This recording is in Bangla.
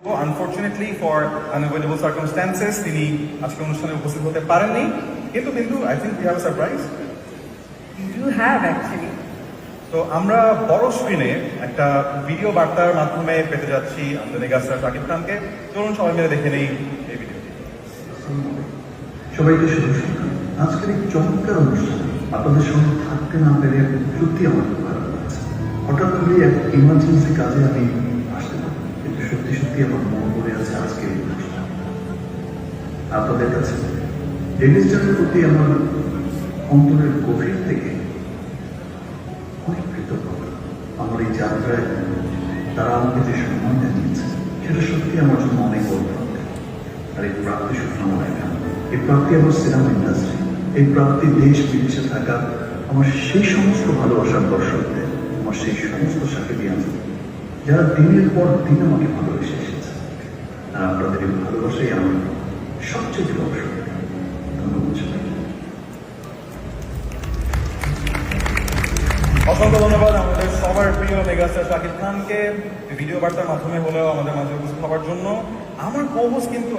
আনফরচুনেটলি ফর আনএভয়েডেবল সার্কামস্ট্যান্সেস তিনি আজকে অনুষ্ঠানে উপস্থিত হতে পারেননি, কিন্তু I think we have a surprise. You have actually. তো আমরা বড় স্ক্রিনে একটা ভিডিও বার্তার মাধ্যমে পেতে যাচ্ছি আমাদের মেগাস্টার শাকিব খানকে। চলুন সবাই মিলে দেখে নেই এই ভিডিওটি। সবাইকে শুভ সকাল। আজকের এই চমৎকার অনুষ্ঠানে আপনাদের সঙ্গে থাকতে না পেরে সত্যি আমার খুব ভালো লাগছে। হঠাৎ করে এক ইমার্জেন্সি কাজে আমি আসতে পারি, কিন্তু সত্যি আমার মন পড়ে আছে আজকে এই অনুষ্ঠান। আপনাদের কাছে ডেনিস জানের প্রতি আমার অন্তরের গভীর থেকে অনেক কৃতজ্ঞতা। আমার এই যাত্রায় তারা আমাকে যে সম্মান জানিয়েছে সেটা সত্যি আমার জন্য অনেক বড় প্রাপ্তি। আর এই প্রাপ্তি শুধু আমার একা, এই প্রাপ্তি আমার সিনেমা ইন্ডাস্ট্রি, এই প্রাপ্তি দেশ বিদেশে থাকা আমার সেই সমস্ত ভালোবাসার দর্শকদের, আমার সেই সমস্ত সাকিবিয়ান যারা দিনের পর দিন আমাকে ভালোবেসে এসেছে। আর আপনাদের এই ভালোবাসাই আমার সবচেয়ে বড় শক্তি। ধন্যবাদ সবাইকে। অসংখ্য ধন্যবাদ আমাদের সবার প্রিয় মেগাস্টার শাকিব খানকে ভিডিও বার্তার মাধ্যমে হলেও আমাদের মাঝে উপস্থিত হওয়ার জন্য। আমার কো-হোস্ট কিন্তু